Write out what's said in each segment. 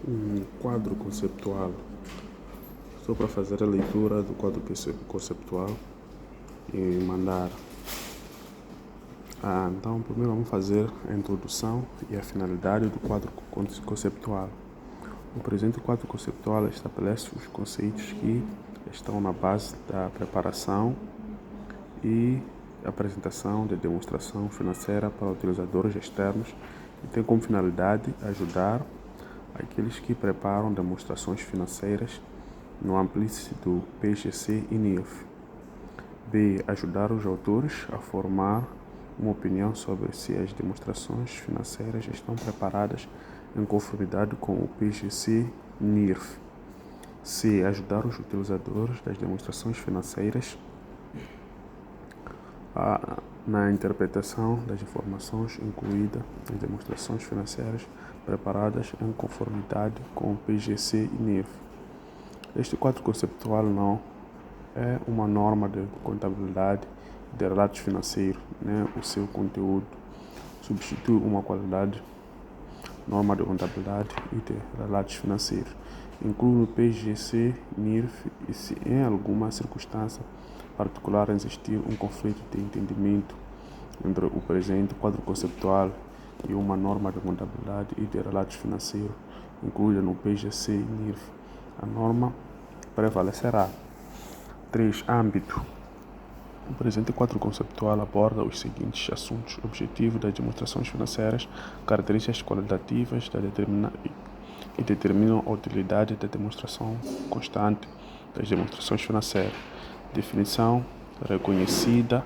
um quadro conceptual. Estou para fazer a leitura do quadro conceptual e mandar. Então, primeiro vamos fazer a introdução e a finalidade do quadro conceptual. O presente quadro conceptual estabelece os conceitos que estão na base da preparação e apresentação de demonstração financeira para utilizadores externos e tem como finalidade ajudar aqueles que preparam demonstrações financeiras no amplíce do PGC e NIF. B. Ajudar os autores a formar uma opinião sobre se as demonstrações financeiras estão preparadas em conformidade com o PGC e NIF. C. Ajudar os utilizadores das demonstrações financeiras na interpretação das informações incluídas nas demonstrações financeiras preparadas em conformidade com o PGC e NIF. Este quadro conceptual não é uma norma de contabilidade de relatos financeiros, nem o seu conteúdo substitui uma qualidade norma de contabilidade e de relatos financeiros. Inclui o PGC, NIF e se em alguma circunstância particular existir um conflito de entendimento entre o presente quadro conceptual e uma norma de contabilidade e de relatos financeiros incluída no PGC e NIF, a norma prevalecerá. 3. Âmbito. O presente quadro conceptual aborda os seguintes assuntos: objetivo das demonstrações financeiras, características qualitativas que determinam a utilidade da demonstração constante das demonstrações financeiras, definição reconhecida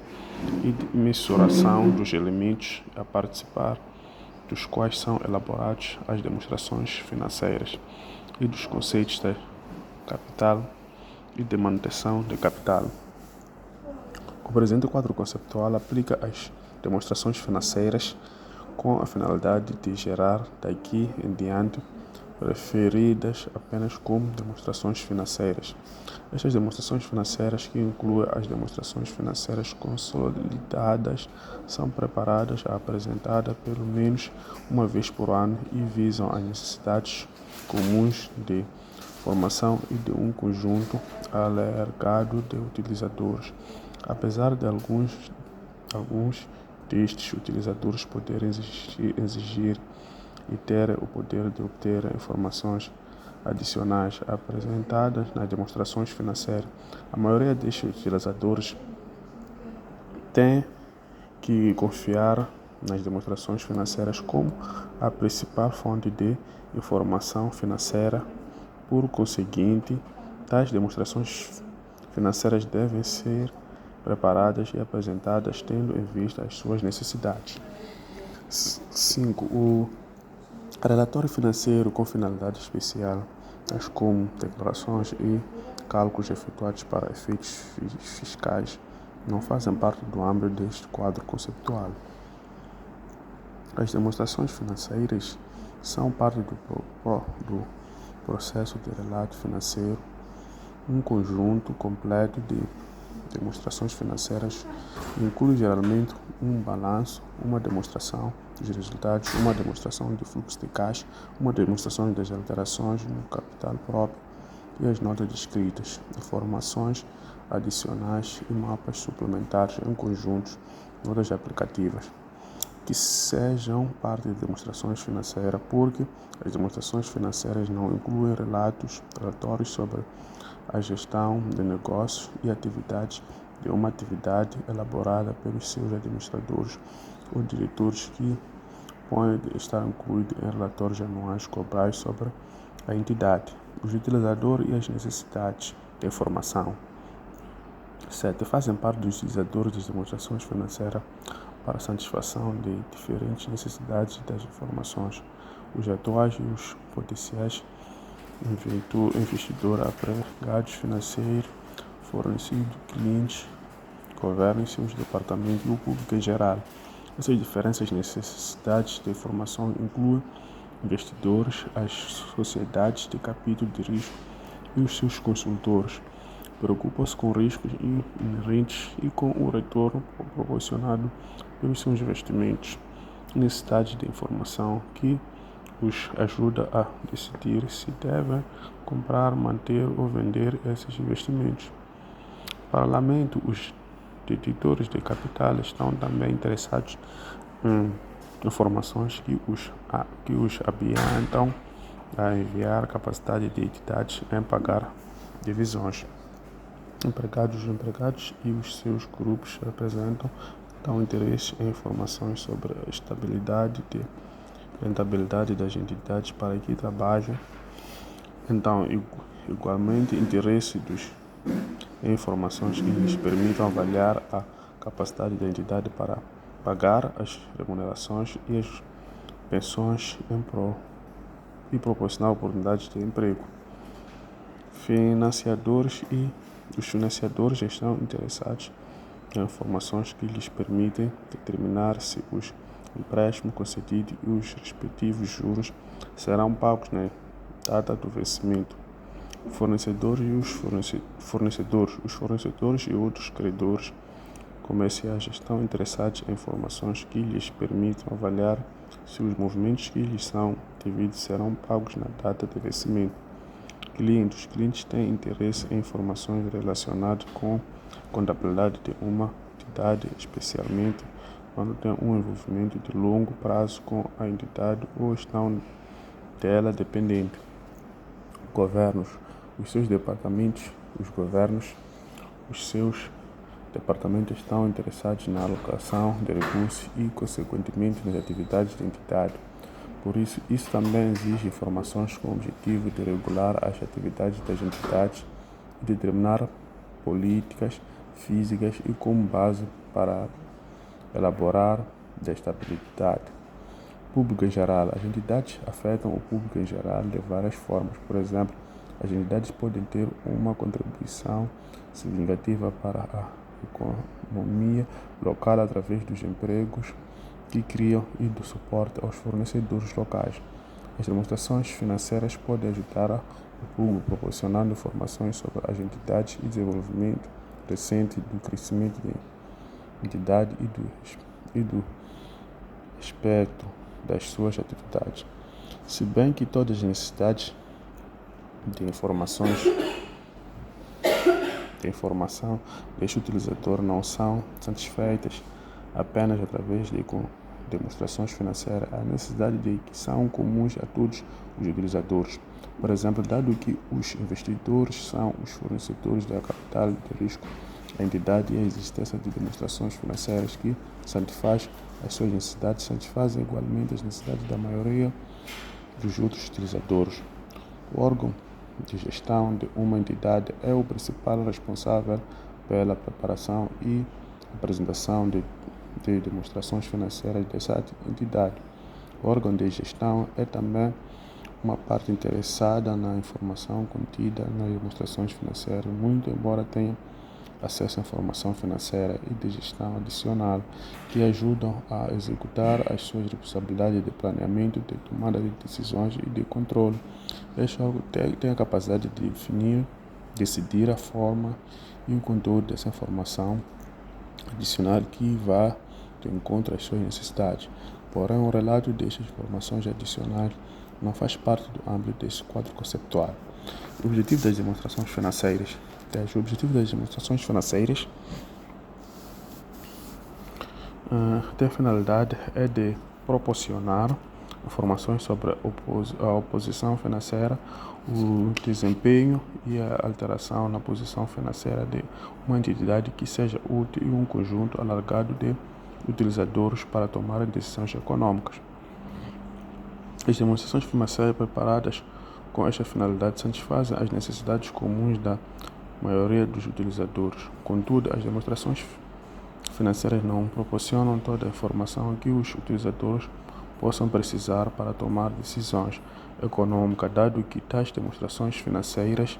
e mensuração dos elementos a participar dos quais são elaborados as demonstrações financeiras e dos conceitos de capital e de manutenção de capital. O presente quadro conceptual aplica as demonstrações financeiras com a finalidade de gerar daqui em diante referidas apenas como demonstrações financeiras. Estas demonstrações financeiras, que incluem as demonstrações financeiras consolidadas, são preparadas e apresentadas pelo menos uma vez por ano e visam as necessidades comuns de formação e de um conjunto alargado de utilizadores. Apesar de alguns destes utilizadores poderem exigir e ter o poder de obter informações adicionais apresentadas nas demonstrações financeiras, a maioria destes utilizadores tem que confiar nas demonstrações financeiras como a principal fonte de informação financeira. Por conseguinte, tais demonstrações financeiras devem ser preparadas e apresentadas tendo em vista as suas necessidades. 5. O relatório financeiro com finalidade especial, tais como declarações e cálculos efetuados para efeitos fiscais, não fazem parte do âmbito deste quadro conceptual. As demonstrações financeiras são parte do processo de relato financeiro. Um conjunto completo de demonstrações financeiras inclui geralmente um balanço, uma demonstração dos resultados, uma demonstração de fluxo de caixa, uma demonstração das alterações no capital próprio e as notas descritas, informações adicionais e mapas suplementares em conjuntos, notas aplicativas, que sejam parte de demonstrações financeiras, porque as demonstrações financeiras não incluem relatórios sobre a gestão de negócios e atividades de uma atividade elaborada pelos seus administradores ou diretores, que podem estar incluídos em relatórios anuais globais sobre a entidade, os utilizadores e as necessidades de informação. 7. Fazem parte dos utilizadores das demonstrações financeiras para a satisfação de diferentes necessidades das informações, os atuais e os potenciais investidor, empregados financeiros, fornecidos, clientes, governo e seus departamentos e o público em geral. Essas diferentes necessidades de informação incluem investidores, as sociedades de capital de risco e os seus consultores. Preocupam-se com riscos inerentes e com o retorno proporcionado pelos seus investimentos. Necessidades de informação que os ajuda a decidir se devem comprar, manter ou vender esses investimentos. Paralelamente, os detentores de capital estão também interessados em informações que os ambientam a enviar capacidade de entidades em pagar divisões. Os empregados e os seus grupos representam interesse em informações sobre a estabilidade e rentabilidade das entidades para que trabalham. Igualmente, interesse em informações que lhes permitam avaliar a capacidade da entidade para pagar as remunerações e as pensões e proporcionar oportunidades de emprego. Os financiadores estão interessados em informações que lhes permitem determinar se os empréstimos concedidos e os respectivos juros serão pagos na data do vencimento. Os fornecedores e outros credores comerciais estão interessados em informações que lhes permitam avaliar se os movimentos que lhes são devidos serão pagos na data de vencimento. Os clientes têm interesse em informações relacionadas com a contabilidade de uma entidade, especialmente quando tem um envolvimento de longo prazo com a entidade ou estão dela dependente. Os seus departamentos estão interessados na alocação de recursos e, consequentemente, nas atividades da entidade. Por isso também exige informações com o objetivo de regular as atividades das entidades e determinar políticas físicas e como base para elaborar da estabilidade. Público em geral. As entidades afetam o público em geral de várias formas. Por exemplo, as entidades podem ter uma contribuição significativa para a economia local através dos empregos que criam e do suporte aos fornecedores locais. As demonstrações financeiras podem ajudar o público proporcionando informações sobre as entidades e desenvolvimento recente do crescimento da entidade e do espectro das suas atividades. Se bem que todas as necessidades de informação deste utilizador não são satisfeitas apenas através de demonstrações financeiras, a necessidade de que são comuns a todos os utilizadores. Por exemplo, dado que os investidores são os fornecedores da capital de risco, a entidade e a existência de demonstrações financeiras que satisfazem as suas necessidades satisfazem igualmente as necessidades da maioria dos outros utilizadores. O órgão de gestão de uma entidade é o principal responsável pela preparação e apresentação de demonstrações financeiras dessa entidade. O órgão de gestão é também uma parte interessada na informação contida nas demonstrações financeiras, muito embora tenha acesso à informação financeira e de gestão adicional que ajudam a executar as suas responsabilidades de planeamento, de tomada de decisões e de controle. Este órgão tem a capacidade de decidir a forma e o conteúdo dessa informação adicional que vá de encontro às suas necessidades. Porém, o relato destas informações adicionais não faz parte do âmbito desse quadro conceptual. O objetivo das demonstrações financeiras tem a finalidade de proporcionar informações sobre a posição financeira, o desempenho e a alteração na posição financeira de uma entidade que seja útil e um conjunto alargado de utilizadores para tomar decisões econômicas. As demonstrações financeiras preparadas com esta finalidade satisfazem as necessidades comuns da maioria dos utilizadores. Contudo, as demonstrações financeiras não proporcionam toda a informação que os utilizadores possam precisar para tomar decisões econômicas, dado que tais demonstrações financeiras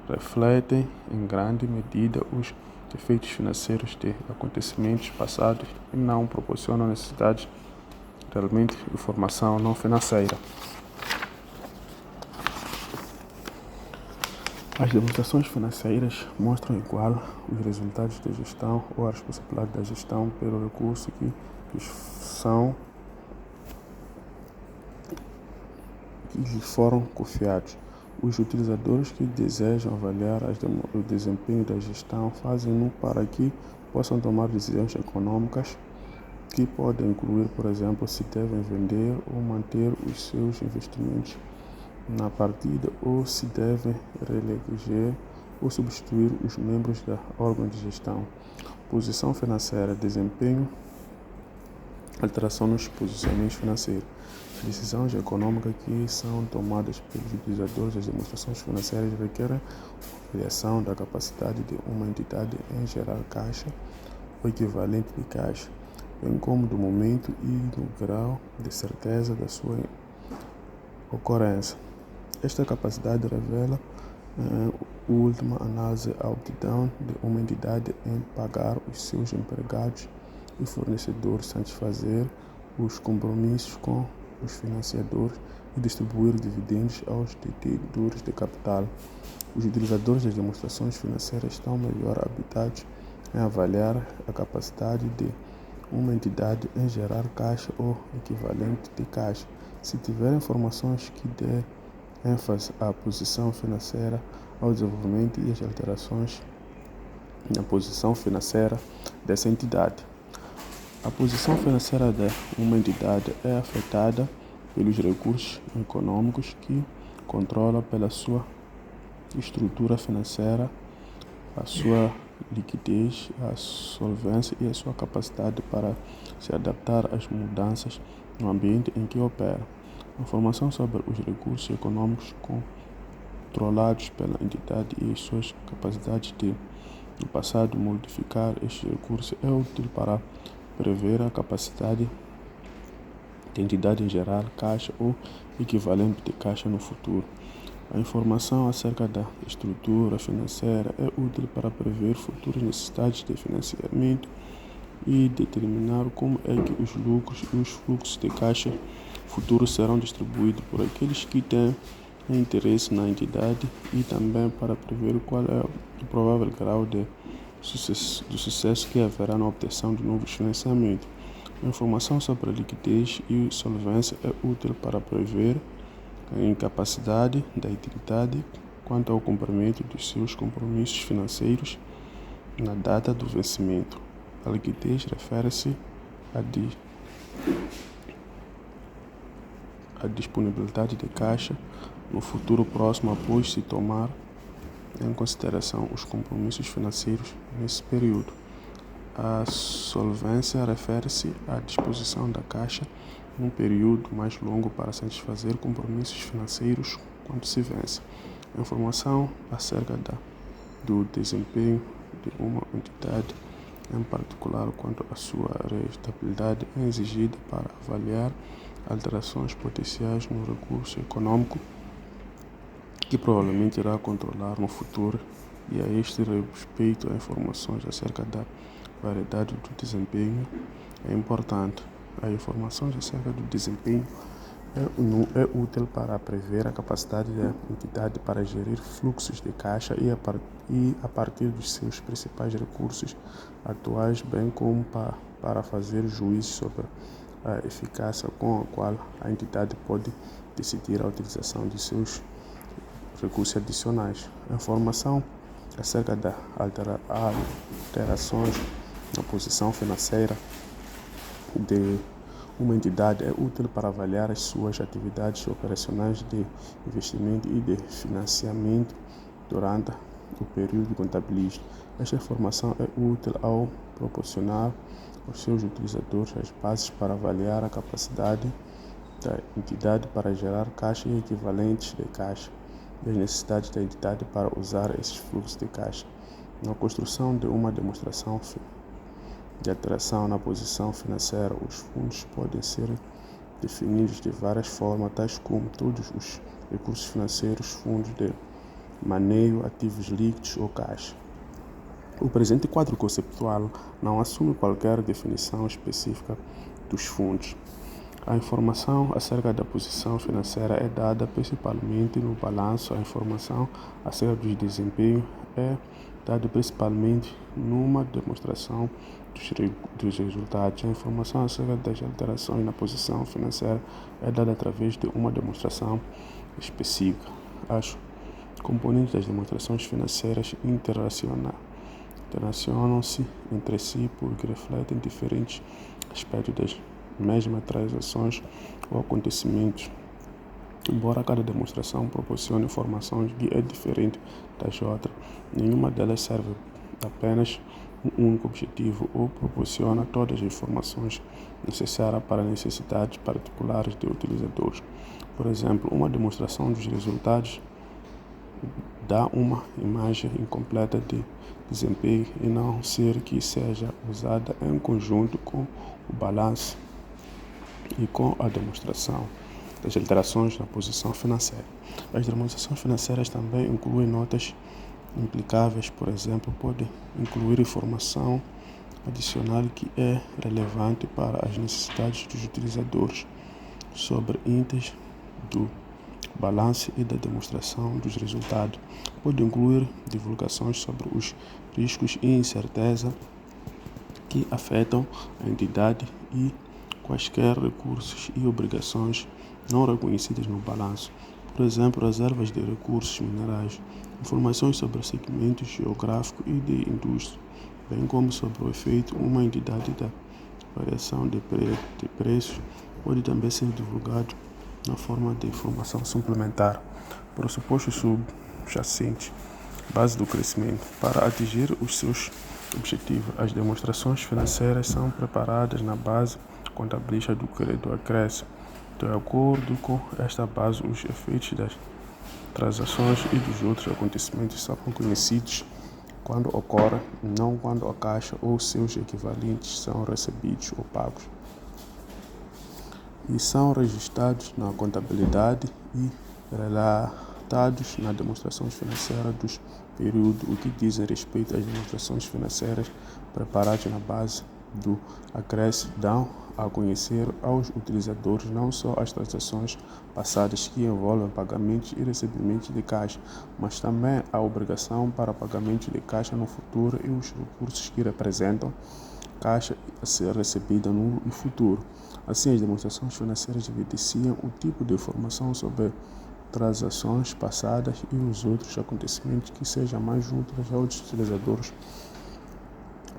refletem em grande medida os efeitos financeiros de acontecimentos passados e não proporcionam necessidades realmente de informação não financeira. As demonstrações financeiras mostram igual os resultados da gestão ou a responsabilidade da gestão pelo recurso que lhes são que lhe foram confiados. Os utilizadores que desejam avaliar o desempenho da gestão fazem-no para que possam tomar decisões econômicas que podem incluir, por exemplo, se devem vender ou manter os seus investimentos na partida ou se devem reeleger ou substituir os membros da órgão de gestão. Posição financeira, desempenho, alteração nos posicionamentos financeiros. Decisões econômicas que são tomadas pelos utilizadores das demonstrações financeiras requerem avaliação da capacidade de uma entidade em gerar caixa ou equivalente de caixa, bem como do momento e do grau de certeza da sua ocorrência. Esta capacidade revela, em última análise, a aptidão de uma entidade em pagar os seus empregados e fornecedores, satisfazer os compromissos com os financiadores e distribuir dividendos aos detentores de capital. Os utilizadores das demonstrações financeiras estão melhor habilitados em avaliar a capacidade de uma entidade em gerar caixa ou equivalente de caixa, se tiver informações que dê ênfase à posição financeira, ao desenvolvimento e às alterações na posição financeira dessa entidade. A posição financeira de uma entidade é afetada pelos recursos econômicos que controla, pela sua estrutura financeira, a sua liquidez, a solvência e a sua capacidade para se adaptar às mudanças no ambiente em que opera. Informação sobre os recursos econômicos controlados pela entidade e as suas capacidades de, no passado, modificar estes recursos é útil para prever a capacidade da entidade em gerar caixa ou equivalente de caixa no futuro. A informação acerca da estrutura financeira é útil para prever futuras necessidades de financiamento e determinar como é que os lucros e os fluxos de caixa futuros serão distribuídos por aqueles que têm interesse na entidade e também para prever qual é o provável grau de sucesso que haverá na obtenção de novos financiamentos. A informação sobre a liquidez e solvência é útil para prever a incapacidade da entidade quanto ao cumprimento dos seus compromissos financeiros na data do vencimento. A liquidez refere-se à disponibilidade de caixa no futuro próximo após se tomar em consideração os compromissos financeiros nesse período. A solvência refere-se à disposição da caixa num período mais longo para satisfazer compromissos financeiros quando se vence. A informação acerca do desempenho de uma entidade, em particular quanto à sua rentabilidade, é exigida para avaliar alterações potenciais no recurso econômico que provavelmente irá controlar no futuro, e a este respeito, informações acerca da variedade do desempenho é importante. A informação acerca do desempenho é útil para prever a capacidade da entidade para gerir fluxos de caixa e a partir dos seus principais recursos atuais, bem como para fazer juízo sobre a eficácia com a qual a entidade pode decidir a utilização de seus recursos adicionais. A informação acerca das alterações na posição financeira de uma entidade é útil para avaliar as suas atividades operacionais de investimento e de financiamento durante o período contabilístico. Esta informação é útil ao proporcionar aos seus utilizadores as bases para avaliar a capacidade da entidade para gerar caixa e equivalentes de caixa e as necessidades da entidade para usar esses fluxos de caixa. Na construção de uma demonstração de alteração na posição financeira, os fundos podem ser definidos de várias formas, tais como todos os recursos financeiros, fundos de maneio, ativos líquidos ou caixa. O presente quadro conceptual não assume qualquer definição específica dos fundos. A informação acerca da posição financeira é dada principalmente no balanço. A informação acerca do desempenho é dado principalmente numa demonstração dos resultados. A informação acerca das alterações na posição financeira é dada através de uma demonstração específica. As componentes das demonstrações financeiras interrelacionam-se entre si porque refletem diferentes aspectos das mesmas transações ou acontecimentos. Embora cada demonstração proporcione informações que é diferente das outras, nenhuma delas serve apenas um único objetivo ou proporciona todas as informações necessárias para necessidades particulares de utilizadores. Por exemplo, uma demonstração dos resultados dá uma imagem incompleta de desempenho e não ser que seja usada em conjunto com o balanço e com a demonstração das alterações na posição financeira. As demonstrações financeiras também incluem notas implicáveis, por exemplo, podem incluir informação adicional que é relevante para as necessidades dos utilizadores sobre itens do balanço e da demonstração dos resultados. Pode incluir divulgações sobre os riscos e incerteza que afetam a entidade e quaisquer recursos e obrigações não reconhecidas no balanço. Por exemplo, reservas de recursos minerais, informações sobre segmentos geográficos e de indústria, bem como sobre o efeito uma entidade da variação de preços pode também ser divulgado na forma de informação suplementar. Pressupostos subjacentes, base do crescimento. Para atingir os seus objetivos, as demonstrações financeiras são preparadas na base contabilística do acréscimo. De acordo com esta base, os efeitos das transações e dos outros acontecimentos são conhecidos quando ocorrem, não quando a caixa ou seus equivalentes são recebidos ou pagos. E são registrados na contabilidade e relatados nas demonstrações financeiras dos períodos, o que dizem respeito às demonstrações financeiras preparadas na base do acréscimo dão a conhecer aos utilizadores não só as transações passadas que envolvem pagamentos e recebimentos de caixa, mas também a obrigação para pagamento de caixa no futuro e os recursos que representam caixa a ser recebida no futuro. Assim, as demonstrações financeiras evidenciam o tipo de informação sobre transações passadas e os outros acontecimentos que sejam mais úteis aos utilizadores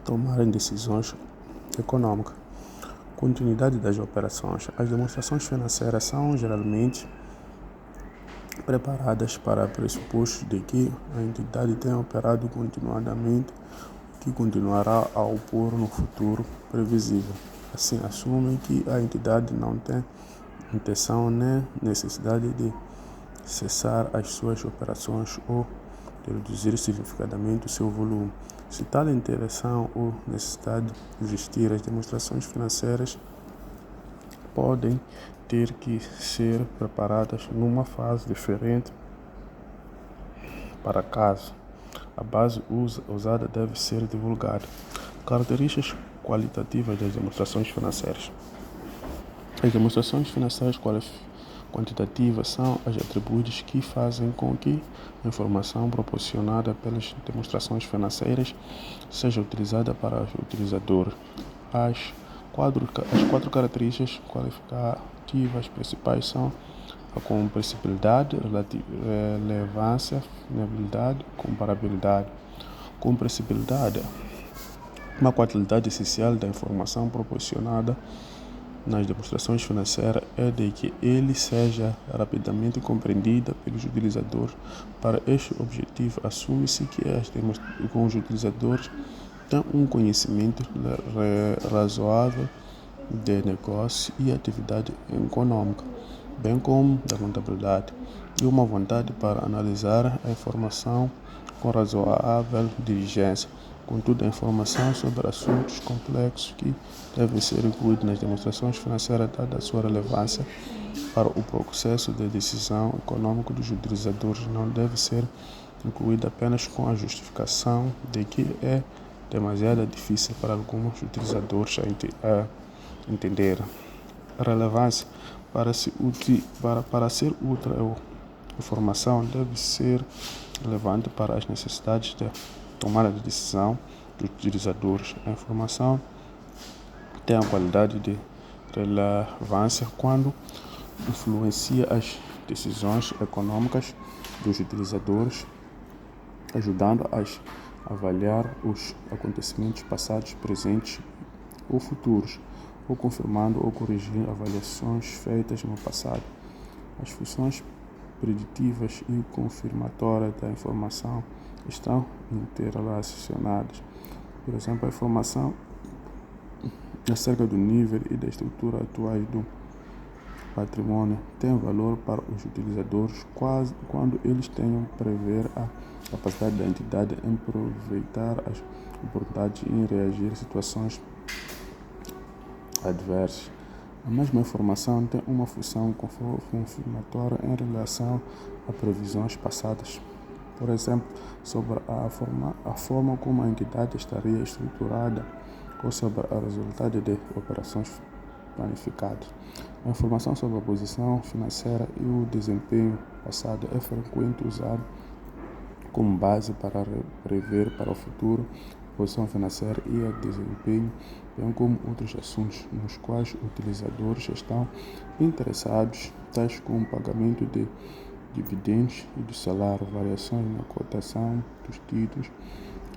tomarem decisões econômicas. Continuidade das operações. As demonstrações financeiras são geralmente preparadas para pressupostos de que a entidade tem operado continuadamente e que continuará a opor no futuro previsível. Assim, assumem que a entidade não tem intenção nem necessidade de cessar as suas operações ou de reduzir significativamente o seu volume. Se tal intenção ou necessidade existir, as demonstrações financeiras podem ter que ser preparadas numa fase diferente para caso. A base usada deve ser divulgada. Características qualitativas das demonstrações financeiras. As demonstrações financeiras quantitativas são os atributos que fazem com que a informação proporcionada pelas demonstrações financeiras seja utilizada para os utilizadores. As quatro características qualitativas principais são a compreensibilidade, relevância, fiabilidade, comparabilidade. Compreensibilidade, uma qualidade essencial da informação proporcionada nas demonstrações financeiras é de que ele seja rapidamente compreendida pelos utilizadores. Para este objetivo, assume-se que os utilizadores têm um conhecimento razoável de negócio e atividade econômica, bem como da contabilidade, e uma vontade para analisar a informação com razoável diligência. Contudo, a informação sobre assuntos complexos que devem ser incluídos nas demonstrações financeiras, dada a sua relevância para o processo de decisão econômica dos utilizadores, não deve ser incluída apenas com a justificação de que é demasiado difícil para alguns utilizadores a entender. A relevância para ser útil a informação deve ser relevante para as necessidades da tomada de decisão dos utilizadores. A informação tem a qualidade de relevância quando influencia as decisões econômicas dos utilizadores, ajudando a avaliar os acontecimentos passados, presentes ou futuros, ou confirmando ou corrigindo avaliações feitas no passado. As funções preditivas e confirmatórias da informação estão interrelacionadas. Por exemplo, a informação acerca do nível e da estrutura atuais do patrimônio tem valor para os utilizadores quando eles tenham prever a capacidade da entidade em aproveitar as oportunidades e em reagir a situações adversas. A mesma informação tem uma função confirmatória em relação a previsões passadas. Por exemplo, sobre a forma como a entidade estaria estruturada ou sobre o resultado de operações planificadas. A informação sobre a posição financeira e o desempenho passado é frequente usada como base para prever para o futuro a posição financeira e o desempenho, bem como outros assuntos nos quais utilizadores estão interessados, tais como pagamento de dividendos e do salário, variações na cotação dos títulos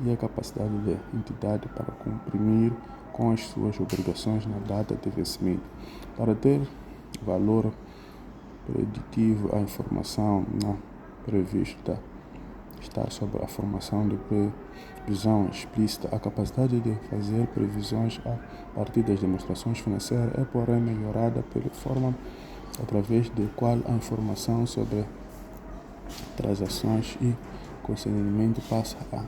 e a capacidade da entidade para cumprir com as suas obrigações na data de vencimento. Para ter valor preditivo, a informação não prevista está sobre a formação de previsão explícita. A capacidade de fazer previsões a partir das demonstrações financeiras é, porém, melhorada pela forma através da qual a informação sobre transações e consentimento passa a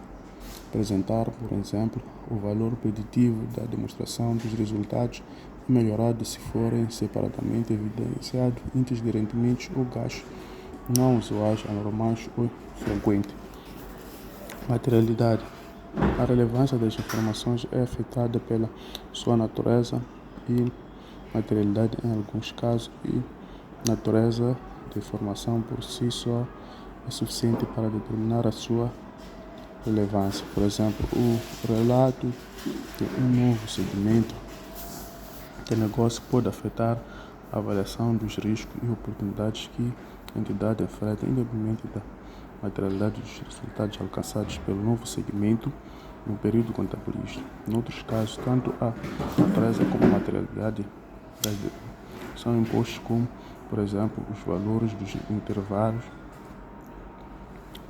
apresentar, por exemplo, o valor preditivo da demonstração dos resultados é melhorado se forem separadamente evidenciados índices de rendimentos ou gastos não usuais, anormais ou frequentes. Materialidade. A relevância das informações é afetada pela sua natureza e materialidade em alguns casos, e natureza de informação por si só é suficiente para determinar a sua relevância. Por exemplo, o relato de um novo segmento de negócio pode afetar a avaliação dos riscos e oportunidades que a entidade enfrenta, independente da materialidade dos resultados alcançados pelo novo segmento no período contabilístico. Em outros casos, tanto a natureza como a materialidade são impostos, como, por exemplo, os valores dos intervalos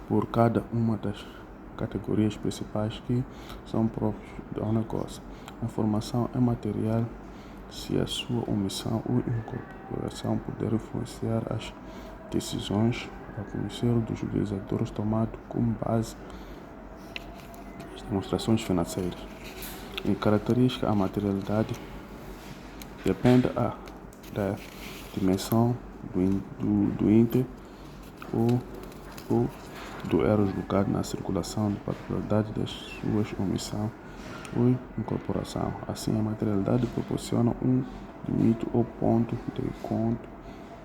por cada uma das categorias principais que são próprios do negócio. A informação é material se a sua omissão ou incorporação puder influenciar as decisões a conhecer dos utilizadores tomadas como base as demonstrações financeiras. Em característica, a materialidade depende da dimensão do índice ou do erro julgado na circulação de particularidade das suas omissão ou incorporação. Assim, a materialidade proporciona um limite ou ponto de encontro,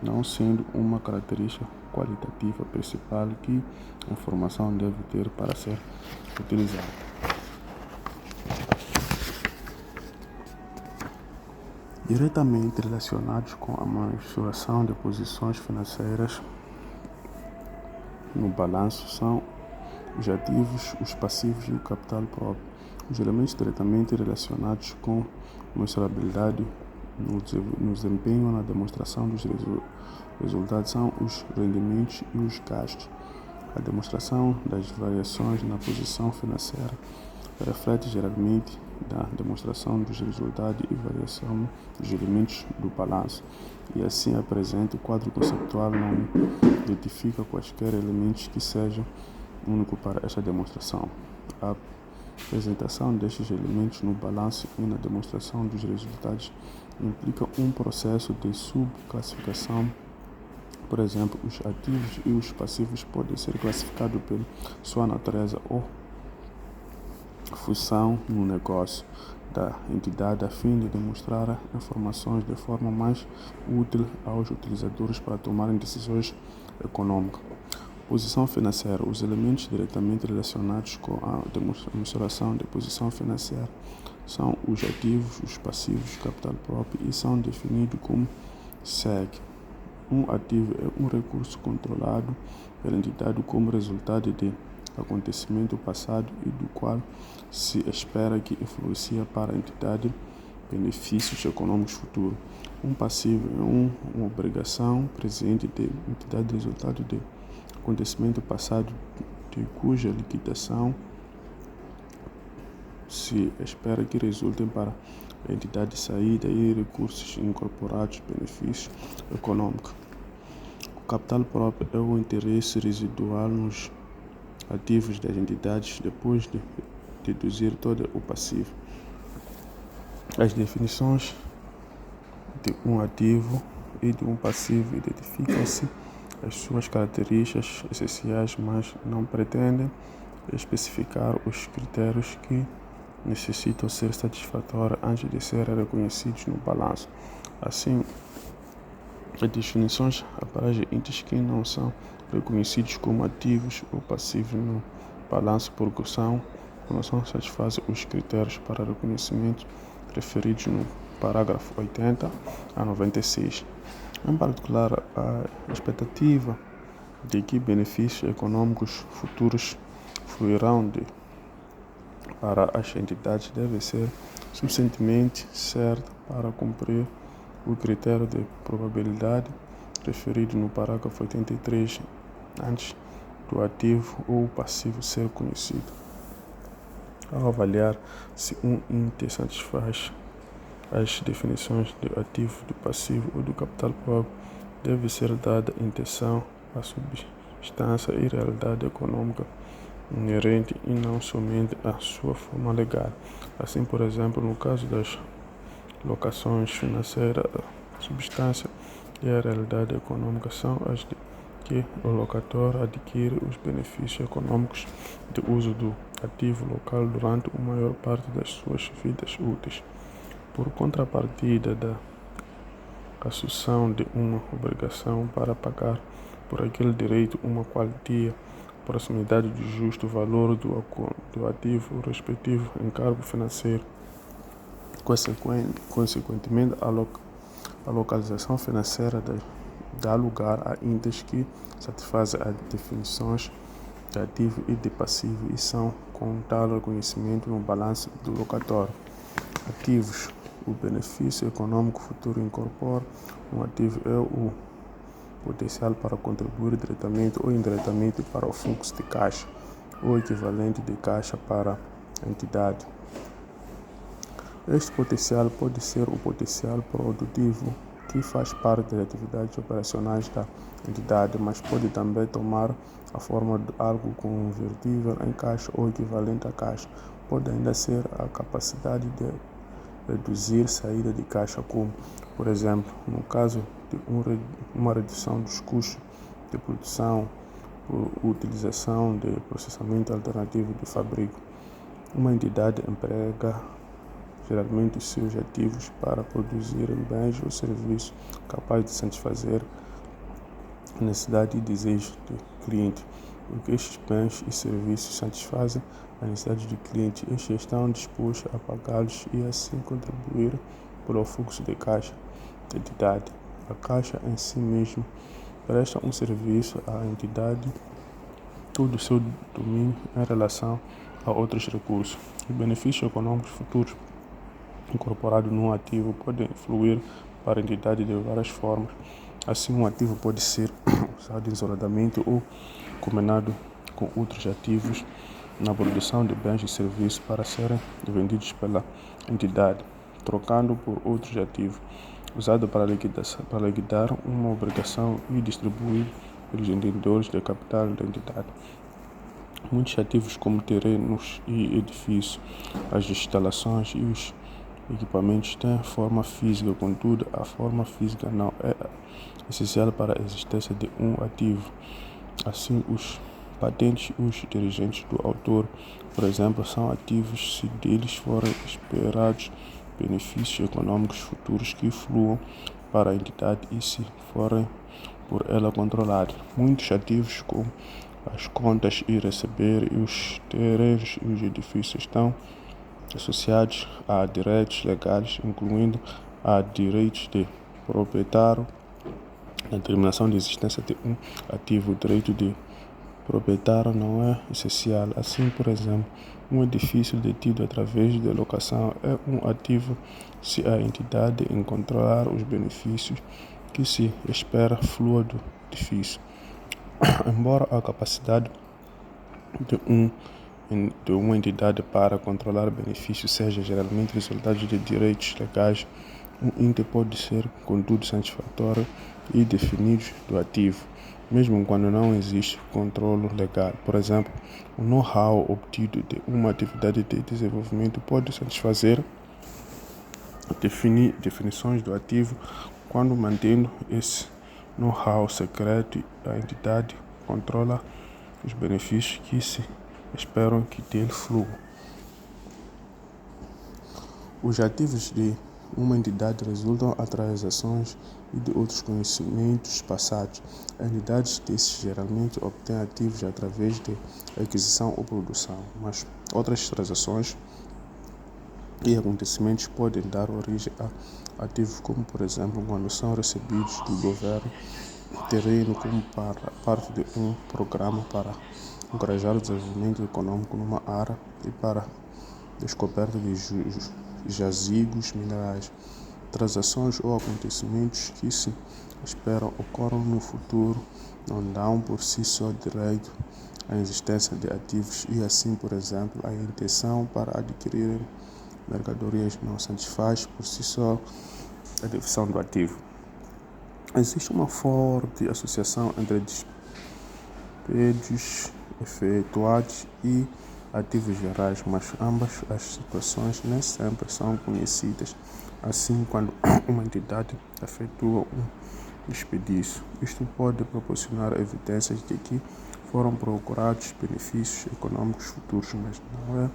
não sendo uma característica qualitativa principal que a informação deve ter para ser utilizada. Diretamente relacionados com a mensuração de posições financeiras no balanço são os ativos, os passivos e o capital próprio. Os elementos diretamente relacionados com a mensurabilidade no desempenho na demonstração dos resultados são os rendimentos e os gastos. A demonstração das variações na posição financeira reflete geralmente da demonstração dos resultados e variação dos elementos do balanço, e assim apresenta o quadro conceptual não identifica quaisquer elementos que sejam únicos para esta demonstração. A apresentação destes elementos no balanço e na demonstração dos resultados implica um processo de subclassificação. Por exemplo, os ativos e os passivos podem ser classificados pela sua natureza ou função no negócio da entidade, a fim de demonstrar informações de forma mais útil aos utilizadores para tomarem decisões econômicas. Posição financeira. Os elementos diretamente relacionados com a demonstração de posição financeira são os ativos, os passivos, capital próprio e são definidos como segue. Um ativo é um recurso controlado pela entidade como resultado de acontecimento passado e do qual se espera que influencie para a entidade benefícios econômicos futuros. Um passivo é uma obrigação presente de entidade resultado de acontecimento passado de cuja liquidação se espera que resultem para a entidade de saída e recursos incorporados benefícios econômicos. O capital próprio é o interesse residual nos ativos das entidades depois de deduzir todo o passivo. As definições de um ativo e de um passivo identificam-se as suas características essenciais, mas não pretendem especificar os critérios que necessitam ser satisfatórios antes de serem reconhecidos no balanço. Assim, as definições abrangem itens que não são reconhecidos como ativos ou passivos no balanço porque não satisfazem os critérios para reconhecimento referidos no parágrafo 80 a 96. Em particular, a expectativa de que benefícios econômicos futuros fluirão para as entidades deve ser suficientemente certa para cumprir o critério de probabilidade referido no parágrafo 83 antes do ativo ou passivo ser conhecido. Ao avaliar se um índice satisfaz as definições do ativo, do passivo ou do capital próprio, deve ser dada intenção à substância e realidade econômica inerente e não somente à sua forma legal. Assim, por exemplo, no caso das locações financeiras, a substância e a realidade econômica são as de que o locator adquire os benefícios econômicos de uso do ativo local durante a maior parte das suas vidas úteis. Por contrapartida da assunção de uma obrigação para pagar por aquele direito uma quantia, proximidade do justo valor do ativo respectivo encargo financeiro. Consequentemente, a localização financeira dá lugar a índices que satisfazem as definições de ativo e de passivo e são com tal reconhecimento no balanço do locatório. Ativos. O benefício econômico futuro incorpora um ativo é o potencial para contribuir diretamente ou indiretamente para o fluxo de caixa, ou equivalente de caixa para a entidade. Este potencial pode ser o potencial produtivo que faz parte das atividades operacionais da entidade, mas pode também tomar a forma de algo convertível em caixa ou equivalente a caixa. Pode ainda ser a capacidade de reduzir saída de caixa, como, por exemplo, no caso de uma redução dos custos de produção por utilização de processamento alternativo de fabrico. Uma entidade emprega geralmente os seus ativos para produzir bens ou serviços capazes de satisfazer a necessidade e desejo do cliente, porque estes bens e serviços satisfazem a necessidade do cliente, estes estão dispostos a pagá-los e assim contribuir para o fluxo de caixa da entidade. A caixa em si mesma presta um serviço à entidade, todo o seu domínio em relação a outros recursos. Os benefícios econômicos futuros incorporados num ativo podem fluir para a entidade de várias formas. Assim, um ativo pode ser usado isoladamente ou combinado com outros ativos na produção de bens e serviços para serem vendidos pela entidade, trocando por outros ativos, usado para liquidar uma obrigação e distribuído pelos entendedores de capital da entidade. Muitos ativos como terrenos e edifícios, as instalações e os equipamentos têm forma física, contudo, a forma física não é essencial para a existência de um ativo. Assim, os patentes e os dirigentes do autor, por exemplo, são ativos se deles forem esperados benefícios econômicos futuros que fluam para a entidade e se forem por ela controlar. Muitos ativos, como as contas e receber, e os terrenos e os edifícios, estão associados a direitos legais, incluindo a direitos de proprietário. Na determinação da existência de um ativo, o direito de proprietário não é essencial. Assim, por exemplo, um edifício detido através de locação é um ativo se a entidade em controlar os benefícios que se espera flua do edifício. Embora a capacidade de uma entidade para controlar benefícios seja geralmente resultado de direitos legais, um ente pode ser, contudo, satisfatório e definido do ativo, mesmo quando não existe controle legal. Por exemplo, o know-how obtido de uma atividade de desenvolvimento pode satisfazer definições do ativo quando, mantendo esse know-how secreto, a entidade controla os benefícios que se esperam que dele fluam. Os ativos de uma entidade resultam através de ações e de outros conhecimentos passados. Entidades desses geralmente obtêm ativos através de aquisição ou produção, mas outras transações e acontecimentos podem dar origem a ativos, como por exemplo quando são recebidos do governo terreno como parte de um programa para encorajar o desenvolvimento econômico numa área e para descoberta de jazigos minerais. Transações ou acontecimentos que se esperam ocorram no futuro não dão por si só direito à existência de ativos e assim, por exemplo, a intenção para adquirir mercadorias não satisfaz por si só a definição do ativo. Existe uma forte associação entre despejos efetuados e ativos gerais, mas ambas as situações nem sempre são conhecidas. Assim, quando uma entidade efetua um desperdício, isto pode proporcionar evidências de que foram procurados benefícios econômicos futuros, mas não é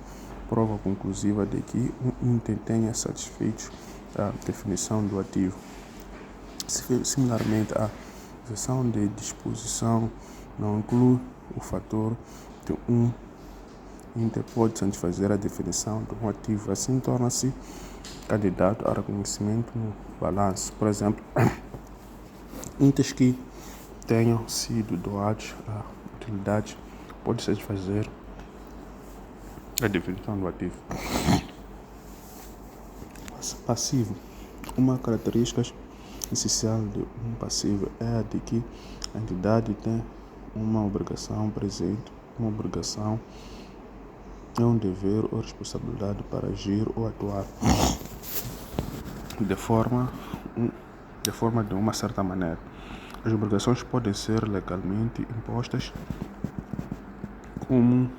prova conclusiva de que um ente tenha satisfeito a definição do ativo. Similarmente, a versão de disposição não inclui o fator de um ente pode satisfazer a definição de um ativo, assim torna-se candidato a reconhecimento no balanço. Por exemplo, entes que tenham sido doados a utilidades podem satisfazer a definição do ativo. Passivo. Uma característica essencial de um passivo é a de que a entidade tem uma obrigação presente, uma obrigação é um dever ou responsabilidade para agir ou atuar de forma de uma certa maneira. As obrigações podem ser legalmente impostas como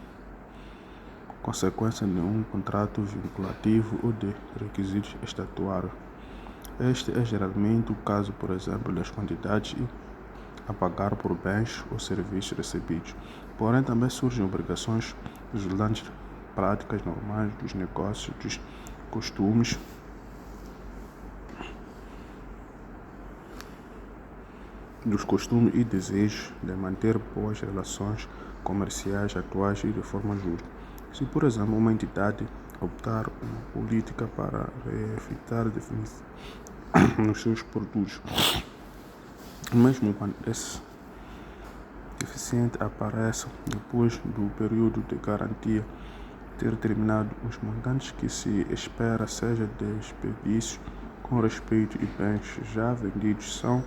consequência de um contrato vinculativo ou de requisitos estatutários. Este é geralmente o caso, por exemplo, das quantidades a pagar por bens ou serviços recebidos. Porém, também surgem obrigações resultantes de práticas normais dos negócios, dos costumes e desejos de manter boas relações comerciais atuais e de forma justa. Se, por exemplo, uma entidade optar uma política para evitar definição nos seus produtos, mesmo quando esse deficiente aparece depois do período de garantia ter terminado, os montantes que se espera seja desperdício com respeito e bens já vendidos são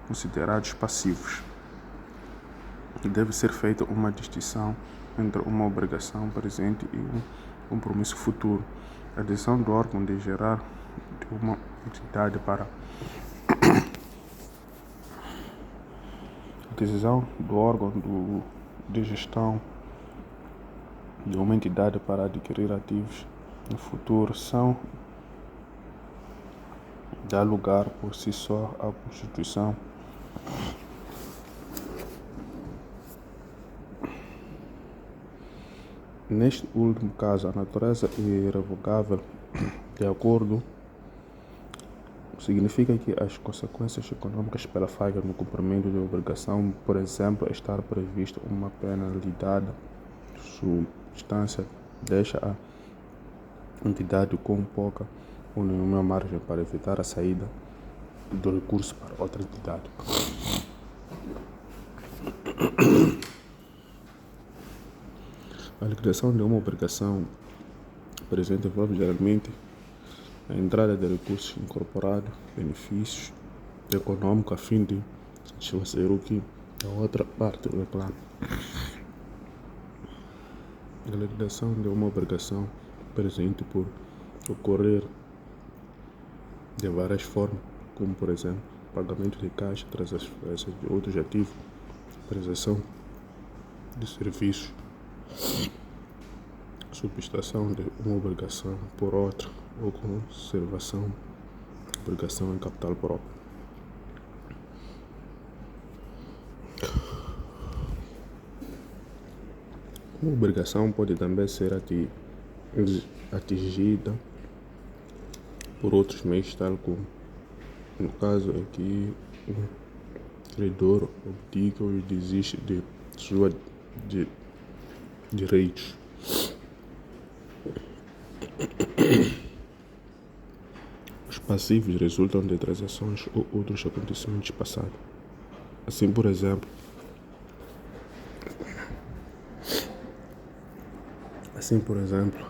considerados passivos. Deve ser feita uma distinção entre uma obrigação presente e um compromisso futuro. A decisão do órgão de gerar de uma entidade para de gestão de uma entidade para adquirir ativos no futuro são dá lugar por si só à Constituição. Neste último caso, a natureza é irrevogável de acordo Significa que as consequências econômicas pela falha no cumprimento da obrigação, por exemplo, estar prevista uma penalidade, substância deixa a entidade com pouca ou nenhuma margem para evitar a saída do recurso para outra entidade. A liquidação de uma obrigação presente envolve geralmente a entrada de recursos incorporados, benefícios econômicos a fim de satisfazer o que a outra parte reclama. A liquidação de uma obrigação presente pode ocorrer de várias formas, como por exemplo, pagamento de caixa, transferência de outros ativos, prestação de serviços, substituição de uma obrigação por outra ou conservação de obrigação em capital próprio. Uma obrigação pode também ser atingida por outros meios, tal como no caso em que um credor abdica ou desiste de seus direitos. Os passivos resultam de transações ou outros acontecimentos passados. Assim, por exemplo,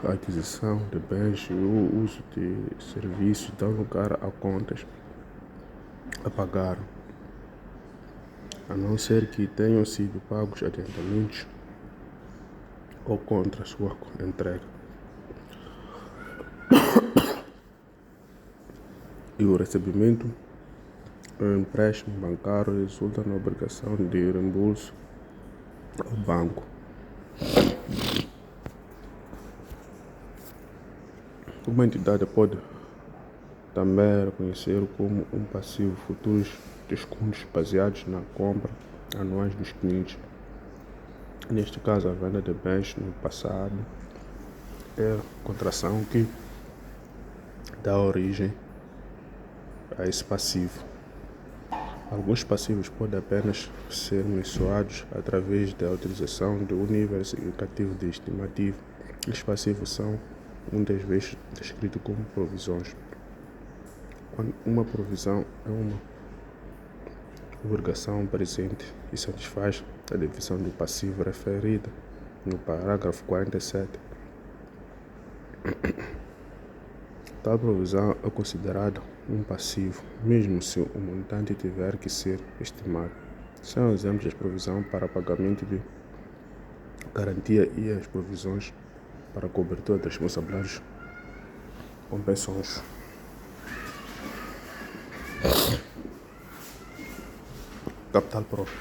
a aquisição de bens e o uso de serviços dão lugar a contas a pagar, a não ser que tenham sido pagos adiantamentos ou contra sua entrega. E o recebimento ou empréstimo bancário resulta na obrigação de reembolso ao banco. Uma entidade pode também reconhecer como um passivo futuros descontos baseados na compra anuais dos clientes. Neste caso, a venda de bens no passado é a contração que dá origem a esse passivo. Alguns passivos podem apenas ser mensuados através da utilização de um nível significativo de estimativa. Os passivos são muitas vezes descritos como provisões. Quando uma provisão é uma obrigação presente e satisfaz a definição do passivo referida no parágrafo 47, tal provisão é considerada um passivo, mesmo se o montante tiver que ser estimado. São exemplos de provisão para pagamento de garantia e as provisões para cobertura das responsabilidades com pensões. Capital próprio.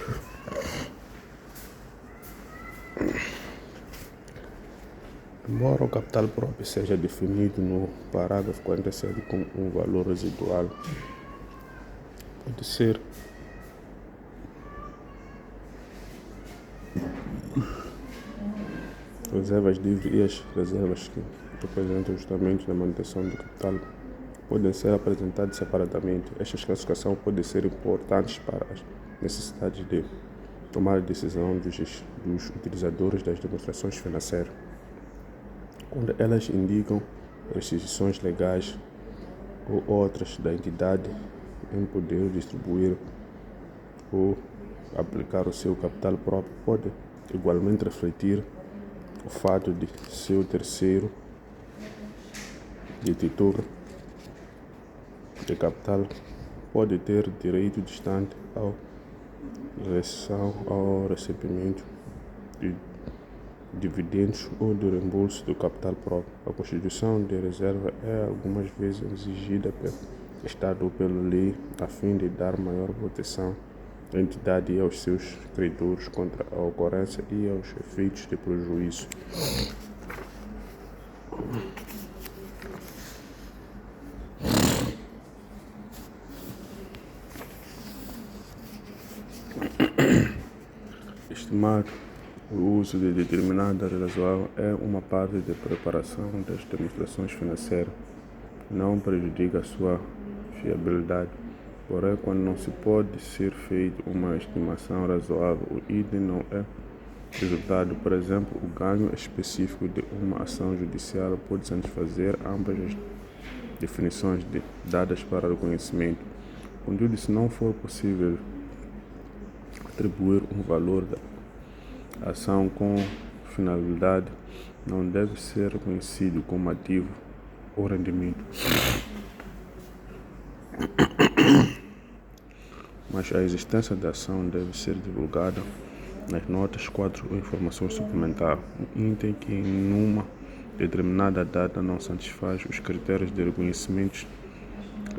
Embora o capital próprio seja definido no parágrafo 47 como um valor residual, pode ser reservas livres e as reservas que representam justamente a manutenção do capital podem ser apresentadas separadamente. Estas classificações podem ser importantes para as necessidades de tomar decisão dos utilizadores das demonstrações financeiras, quando elas indicam restrições legais ou outras da entidade em poder distribuir ou aplicar o seu capital próprio. Pode igualmente refletir o fato de ser o terceiro detentor de capital pode ter direito distante ao recebimento de dividendos ou do reembolso do capital próprio. A constituição de reserva é algumas vezes exigida pelo Estado ou pela lei a fim de dar maior proteção à entidade e aos seus credores contra a ocorrência e aos efeitos de prejuízo. Estimar o uso de determinada razoável é uma parte da preparação das demonstrações financeiras. Não prejudica a sua fiabilidade. Porém, quando não se pode ser feita uma estimação razoável, o item não é resultado. Por exemplo, o ganho específico de uma ação judicial pode satisfazer ambas as definições dadas para o reconhecimento. Contudo, se não for possível atribuir um valor da ação com finalidade, não deve ser reconhecido como ativo ou rendimento. Mas a existência da ação deve ser divulgada nas notas 4 ou informações suplementares. Um item que em uma determinada data não satisfaz os critérios de reconhecimento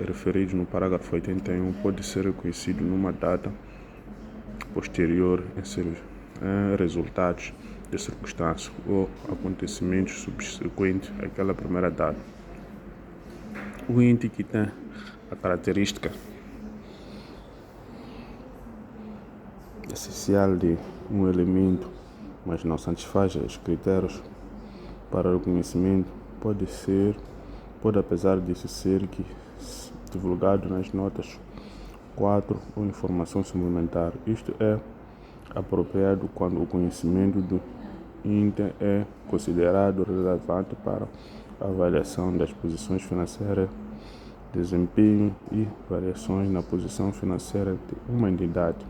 referidos no parágrafo 81 pode ser reconhecido numa data posterior em resultados de circunstâncias ou acontecimentos subsequentes àquela primeira data. O item que tem a característica essencial de um elemento, mas não satisfaz os critérios para o reconhecimento, pode apesar disso ser divulgado nas notas 4 ou informação suplementar. Isto é apropriado quando o conhecimento do item é considerado relevante para a avaliação das posições financeiras, desempenho e variações na posição financeira de uma entidade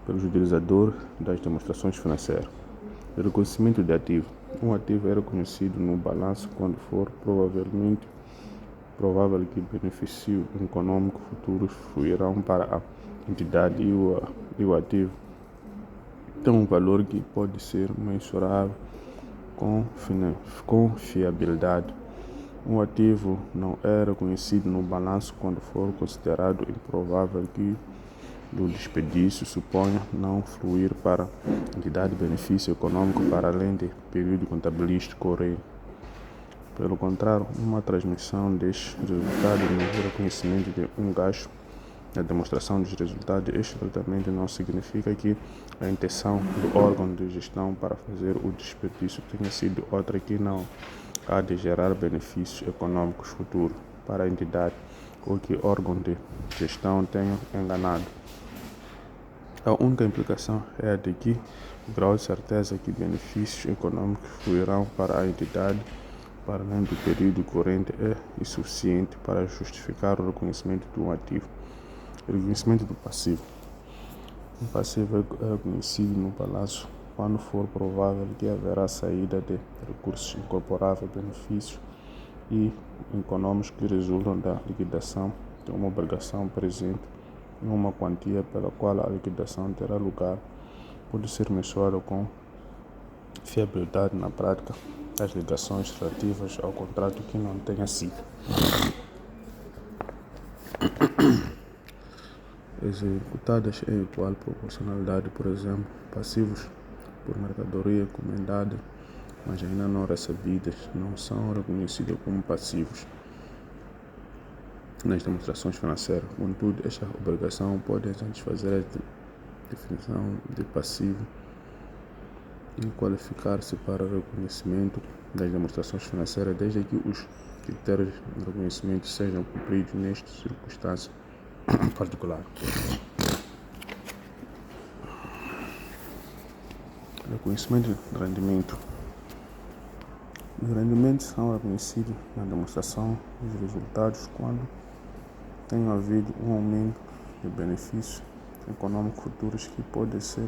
pelo utilizador das demonstrações financeiras. O reconhecimento de ativo. Um ativo é reconhecido no balanço quando for provável que benefícios econômicos futuros fluirão para a entidade e o ativo tem um valor que pode ser mensurável com fiabilidade. Um ativo não é reconhecido no balanço quando for considerado improvável que do desperdício suponha não fluir para a entidade benefício econômico para além do período contabilístico corrente. Pelo contrário, uma transmissão destes resultados no reconhecimento de um gasto na demonstração dos resultados, este tratamento não significa que a intenção do órgão de gestão para fazer o desperdício tenha sido outra que não há de gerar benefícios econômicos futuros para a entidade ou que o órgão de gestão tenha enganado. A única implicação é a de que o grau de certeza que benefícios econômicos fluirão para a entidade para além do período corrente é insuficiente para justificar o reconhecimento de um ativo. O reconhecimento do passivo. O passivo é reconhecido no balanço quando for provável que haverá saída de recursos incorporáveis, benefícios e econômicos que resultam da liquidação de uma obrigação presente em uma quantia pela qual a liquidação terá lugar. Pode ser mensurado com fiabilidade na prática as ligações relativas ao contrato que não tenha sido executadas em igual proporcionalidade. Por exemplo, passivos por mercadoria encomendada, mas ainda não recebidas, não são reconhecidos como passivos nas demonstrações financeiras. Contudo, esta obrigação pode satisfazer a definição de passivo e qualificar-se para o reconhecimento das demonstrações financeiras, desde que os critérios de reconhecimento sejam cumpridos nestas circunstâncias particulares. Reconhecimento de rendimento. Os rendimentos são reconhecidos na demonstração dos resultados quando tem havido um aumento de benefícios econômicos futuros que pode ser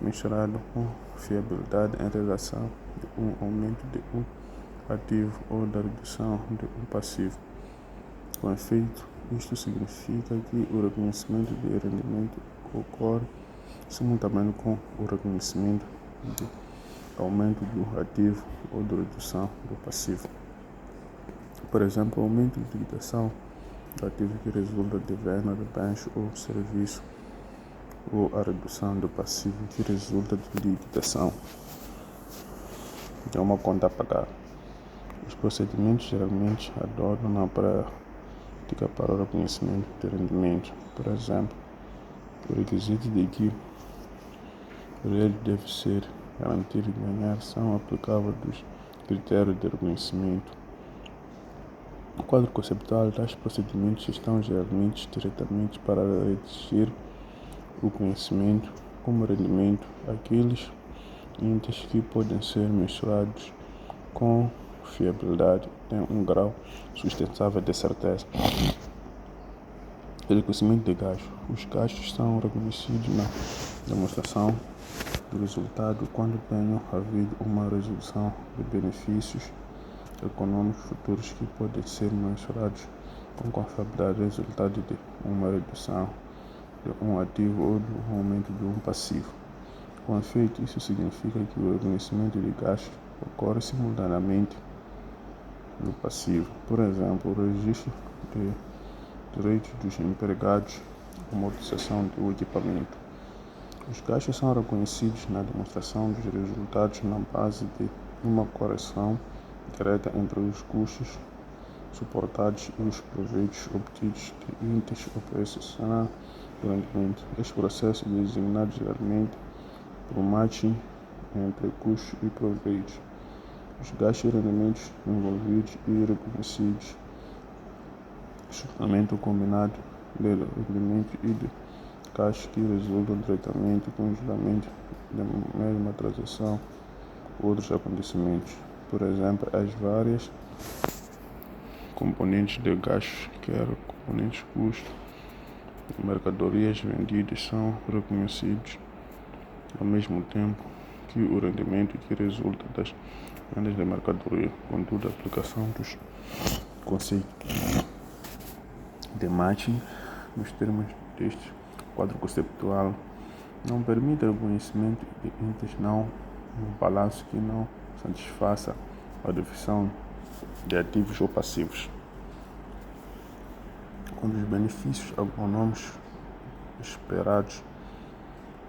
mensurado com fiabilidade em relação de um aumento de um ativo ou da redução de um passivo. Com efeito, isto significa que o reconhecimento de rendimento ocorre simultaneamente com o reconhecimento de aumento do ativo ou de redução do passivo. Por exemplo, o aumento de liquidação do ativo que resulta de venda de bens ou serviços ou a redução do passivo que resulta de liquidação de uma conta a pagar. Os procedimentos geralmente adotam na prática para o reconhecimento de rendimento. Por exemplo, o requisito de que o rédito deve ser garantido de ganhar são aplicáveis dos critérios de reconhecimento O quadro conceptual, tais procedimentos estão geralmente diretamente para redigir o conhecimento como rendimento àqueles índices que podem ser mensurados com fiabilidade e têm um grau sustentável de certeza. Reconhecimento de gastos. Os gastos são reconhecidos na demonstração do resultado quando tenha havido uma resolução de benefícios econômicos futuros que podem ser mensurados com confiabilidade, resultado de uma redução de um ativo ou do aumento de um passivo. Com efeito, isso significa que o reconhecimento de gastos ocorre simultaneamente no passivo. Por exemplo, o registro de direitos dos empregados, a amortização do equipamento. Os gastos são reconhecidos na demonstração dos resultados na base de uma correção direta entre os custos suportados e os proveitos obtidos de índices operacionais do rendimento. Este processo é designado geralmente por matching entre custos e proveitos. Os gastos e rendimentos envolvidos e reconhecidos. Juntamento combinado de rendimento e de gastos que resultam diretamente do congelamento da mesma transação ou outros acontecimentos. Por exemplo, as várias componentes de gastos, quer componentes de custo, mercadorias vendidas, são reconhecidos ao mesmo tempo que o rendimento que resulta das vendas de mercadoria. Contudo, a aplicação dos conceitos de matching nos termos deste quadro conceptual não permite o reconhecimento de índices não um balanço que não satisfaça a definição de ativos ou passivos. Quando os benefícios econômicos esperados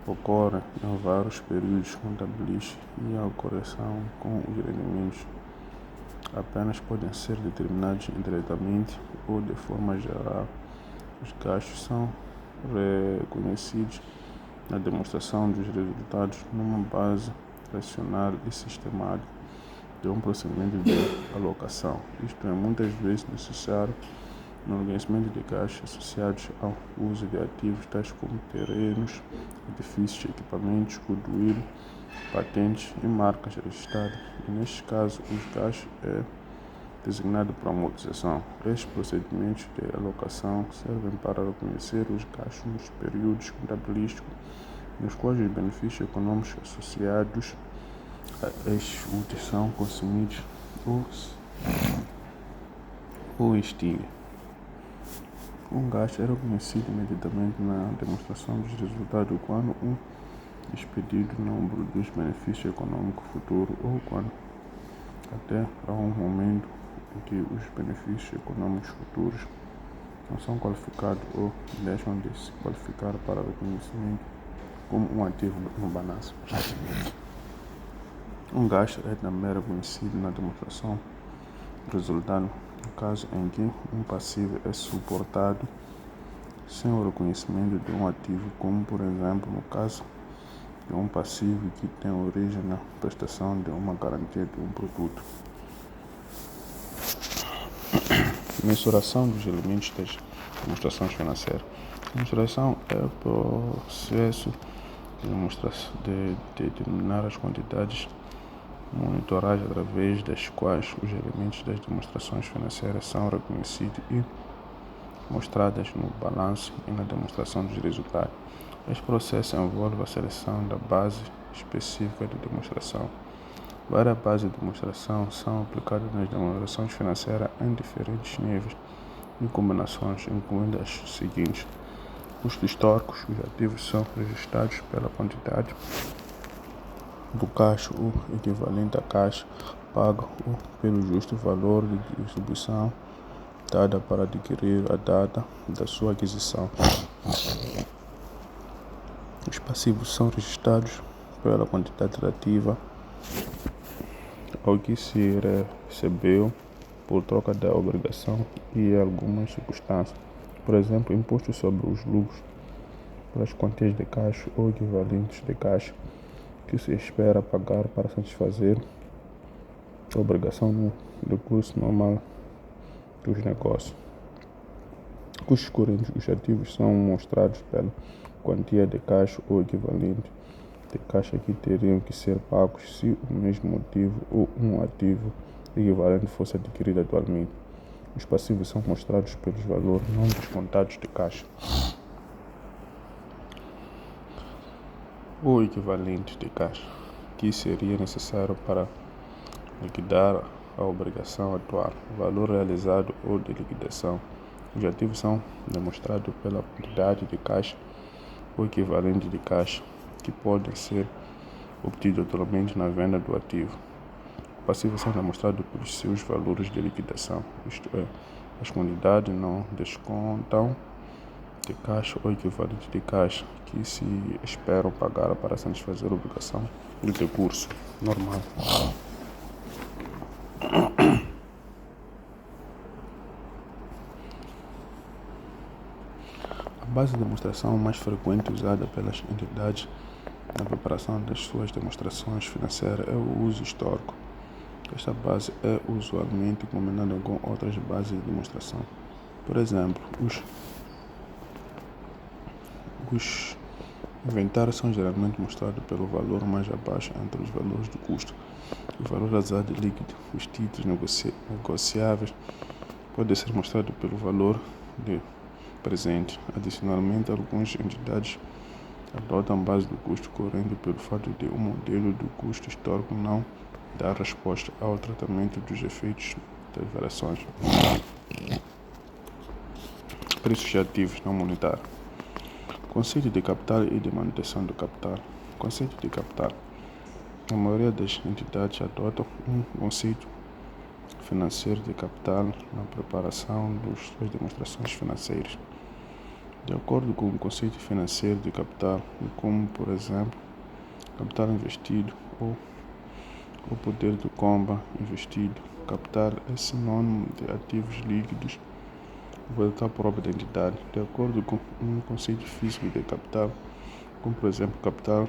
ocorrem em vários períodos contabilísticos e a correção com os rendimentos apenas podem ser determinados indiretamente ou de forma geral. Os gastos são reconhecidos na demonstração dos resultados numa base racional e sistemática de um procedimento de alocação. Isto é muitas vezes necessário no reconhecimento de gastos associados ao uso de ativos tais como terrenos, edifícios, equipamentos, goodwill, patentes e marcas registradas. E neste caso, os gastos é designado por amortização. Estes procedimentos de alocação servem para reconhecer os gastos nos períodos contabilísticos nos quais os benefícios econômicos associados a estes úteis são consumidos ou extinguem. Um gasto é reconhecido imediatamente na demonstração dos resultados quando um expedido não produz benefício econômico futuro ou quando até há um momento em que os benefícios econômicos futuros não são qualificados ou deixam de se qualificar para reconhecimento como um ativo no balanço. Um gasto é também reconhecido na demonstração do resultado no caso em que um passivo é suportado sem o reconhecimento de um ativo, como por exemplo no caso de um passivo que tem origem na prestação de uma garantia de um produto. Mensuração dos elementos das demonstrações financeiras. A mensuração é o processo de determinar as quantidades monitoradas através das quais os elementos das demonstrações financeiras são reconhecidos e mostradas no balanço e na demonstração dos resultados. Este processo envolve a seleção da base específica de demonstração. Várias bases de demonstração são aplicadas nas demonstrações financeiras em diferentes níveis e combinações, incluindo as seguintes: custos históricos, os ativos são registrados pela quantidade do caixa, o equivalente a caixa pago ou pelo justo valor de distribuição dada para adquirir a data da sua aquisição. Os passivos são registrados pela quantidade relativa ao que se recebeu por troca da obrigação e algumas circunstâncias. Por exemplo, imposto sobre os lucros pelas quantias de caixa ou equivalentes de caixa que se espera pagar para satisfazer a obrigação no decurso normal dos negócios. Custos correntes dos ativos são mostrados pela quantia de caixa ou equivalente de caixa que teriam que ser pagos se o mesmo ativo ou um ativo equivalente fosse adquirido atualmente. Os passivos são mostrados pelos valores não descontados de caixa ou equivalente de caixa, que seria necessário para liquidar a obrigação atual, valor realizado ou de liquidação. Os ativos são demonstrados pela quantidade de caixa ou equivalente de caixa que podem ser obtidos atualmente na venda do ativo. Os passivos são demonstrados pelos seus valores de liquidação, isto é, as quantidades não descontam de caixa ou equivalente de caixa que se esperam pagar para satisfazer a obrigação do decurso normal. A base de demonstração mais frequente usada pelas entidades na preparação das suas demonstrações financeiras é o uso histórico. Esta base é usualmente combinada com outras bases de demonstração. Por exemplo, os inventários são geralmente mostrados pelo valor mais abaixo entre os valores do custo. O valor usado líquido, os títulos negociáveis, pode ser mostrado pelo valor de presente. Adicionalmente, algumas entidades adotam a base do custo corrente pelo fato de o modelo do custo histórico não dar resposta ao tratamento dos efeitos das variações. Preços de ativos não monetários. Conceito de capital e de manutenção do capital. Conceito de capital. A maioria das entidades adotam um conceito financeiro de capital na preparação das suas demonstrações financeiras. De acordo com o conceito financeiro de capital, como, por exemplo, capital investido ou o poder de compra investido, capital é sinônimo de ativos líquidos, valor próprio da entidade. De acordo com um conceito físico de capital, como, por exemplo, capital,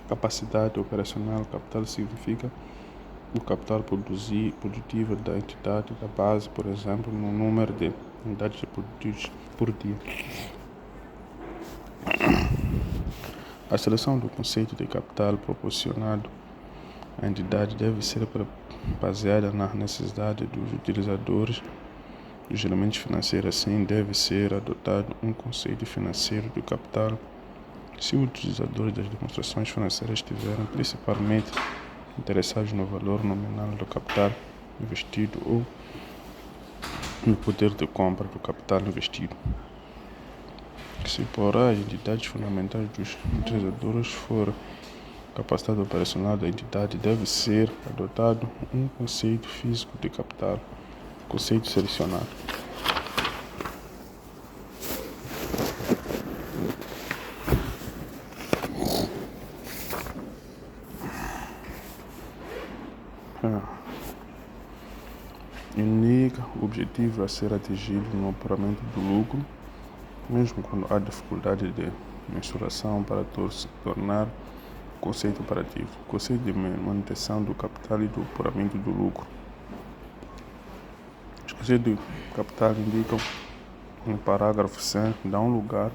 capacidade operacional, capital significa o capital produtivo da entidade, da base, por exemplo, no número de unidades produzidas por dia. A seleção do conceito de capital proporcionado à entidade deve ser baseada na necessidade dos utilizadores dos elementos financeiros. Assim, deve ser adotado um conceito financeiro de capital se os utilizadores das demonstrações financeiras estiverem principalmente interessados no valor nominal do capital investido ou no poder de compra do capital investido. Se, porém, as entidades fundamentais dos utilizadores for capacidade operacional da entidade, deve ser adotado um conceito físico de capital, conceito selecionado. Indica o objetivo a ser atingido no apuramento do lucro, mesmo quando há dificuldade de mensuração para tornar o conceito operativo. O conceito de manutenção do capital e do apuramento do lucro. Os conceitos de capital indicam no parágrafo 100, dão lugar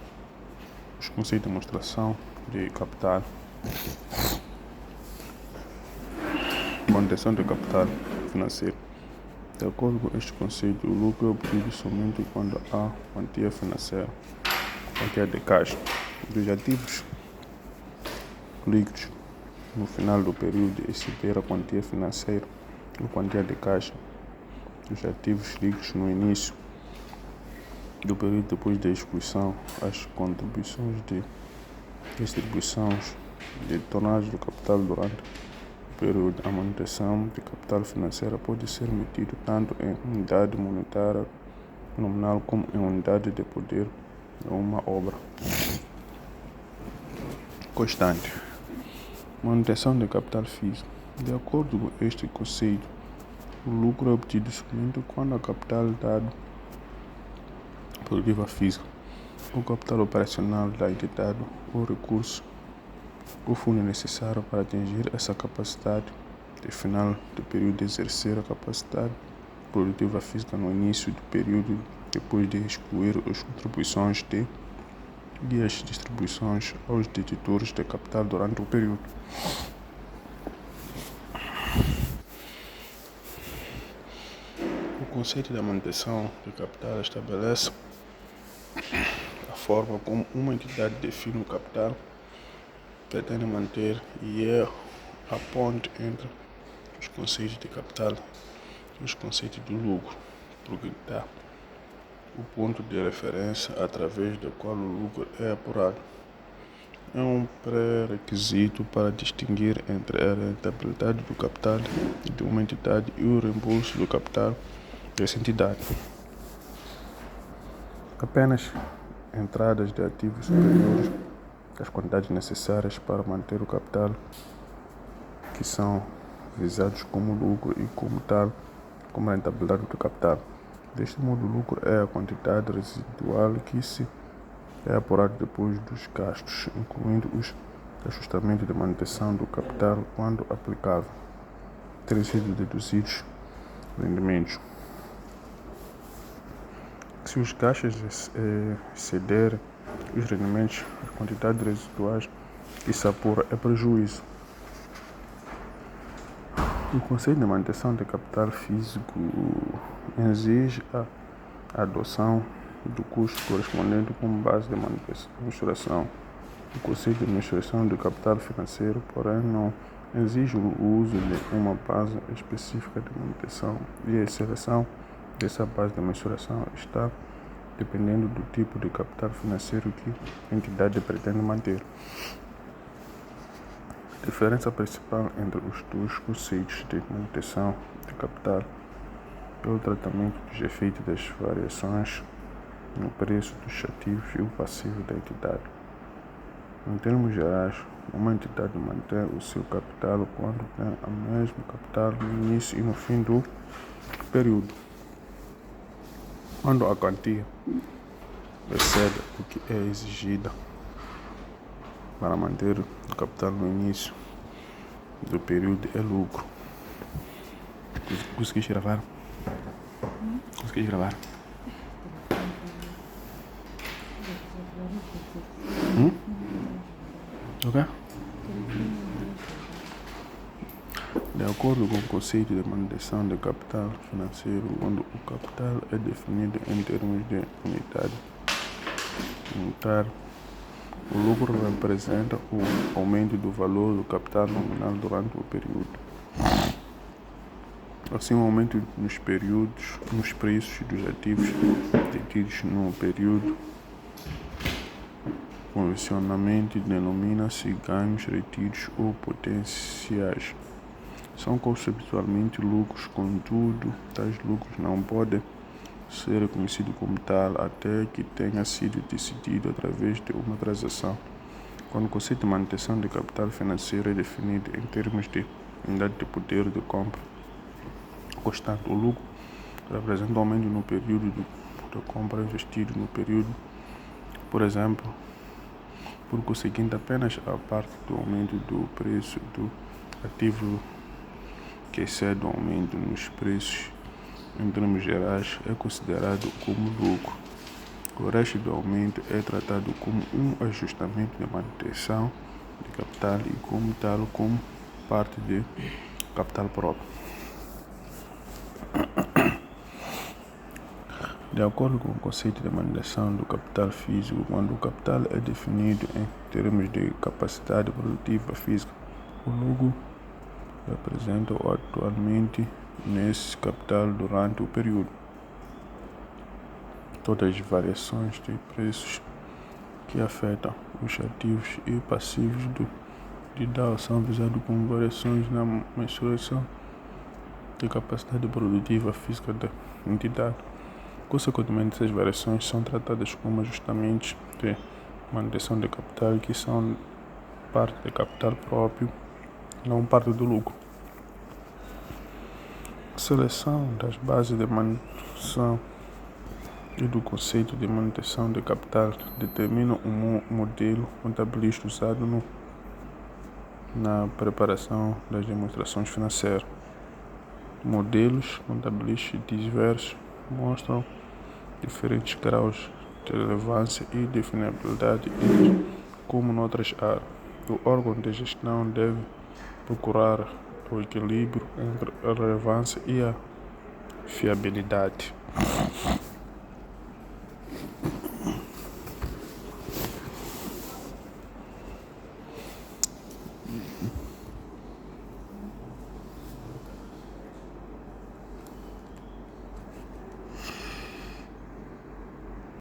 aos conceitos de demonstração de capital. Manutenção do capital financeiro. De acordo com este conceito, o lucro é obtido somente quando há quantia financeira, quantia de caixa, dos ativos líquidos no final do período exceder a quantia financeira ou quantia de caixa dos ativos líquidos no início do período depois da execução, as contribuições de distribuições de tonagem do capital durante período. A manutenção de capital financeira pode ser medida tanto em unidade monetária nominal como em unidade de poder de uma obra constante. Manutenção de capital físico. De acordo com este conceito, o lucro é obtido somente quando a capital dado produtiva física, o capital operacional da entidade, o recurso o fundo necessário para atingir essa capacidade de final do período de exercer a capacidade produtiva física no início do período, depois de excluir as contribuições e as distribuições aos detentores de capital durante o período. O conceito da manutenção de capital estabelece a forma como uma entidade define o capital, pretende manter e é a ponte entre os conceitos de capital e os conceitos de lucro, porque dá o ponto de referência através do qual o lucro é apurado. É um pré-requisito para distinguir entre a rentabilidade do capital de uma entidade e o reembolso do capital dessa entidade. Apenas entradas de ativos superiores às quantidades necessárias para manter o capital, que são visados como lucro e como tal, como rentabilidade do capital. Deste modo, o lucro é a quantidade residual que se é apurado depois dos gastos, incluindo os ajustamentos de manutenção do capital quando aplicável, terem sido deduzidos rendimentos. Se os gastos excederem os rendimentos, as quantidades residuais que se apura é prejuízo. O conceito de manutenção de capital físico exige a adoção do custo correspondente como base de mensuração. O conceito de mensuração do capital financeiro, porém, não exige o uso de uma base específica de manutenção e a seleção dessa base de mensuração está dependendo do tipo de capital financeiro que a entidade pretende manter. A diferença principal entre os dois conceitos de manutenção de capital é o tratamento dos efeitos das variações no preço dos ativos e o passivo da entidade. Em termos gerais, uma entidade mantém o seu capital quando tem o mesmo capital no início e no fim do período. Quando a quantia excede o que é exigida para manter o capital no início do período, é lucro. Consegui gravar? Consegui gravar? Ok? De acordo com o conceito de manutenção de capital financeiro, quando o capital é definido em termos de unidade monetária, o lucro representa o aumento do valor do capital nominal durante o período. Assim, o aumento nos preços dos ativos detidos no período convencionalmente denomina-se ganhos retidos ou potenciais. São conceptualmente lucros, contudo, tais lucros não podem ser reconhecidos como tal até que tenha sido decidido através de uma transação. Quando o conceito de manutenção de capital financeiro é definido em termos de unidade de poder de compra constante, o lucro representa o aumento no período de compra investido no período. Por exemplo, por conseguinte, apenas a parte do aumento do preço do ativo que excede o aumento nos preços em termos gerais é considerado como lucro. O resto do aumento é tratado como um ajustamento de manutenção de capital e como tal como parte de capital próprio. De acordo com o conceito de manutenção do capital físico, quando o capital é definido em termos de capacidade produtiva física, o lucro representa o atualmente nesse capital durante o período. Todas as variações de preços que afetam os ativos e passivos de DAO são visadas como variações na mensuração de capacidade produtiva física da entidade. Consequentemente, essas variações são tratadas como ajustamentos de manutenção de capital que são parte de capital próprio, não parte do lucro. A seleção das bases de manutenção e do conceito de manutenção de capital determina um modelo contabilístico usado na preparação das demonstrações financeiras. Modelos contabilísticos diversos mostram diferentes graus de relevância e definibilidade como noutras áreas. O órgão de gestão deve procurar o equilíbrio entre a relevância e a fiabilidade.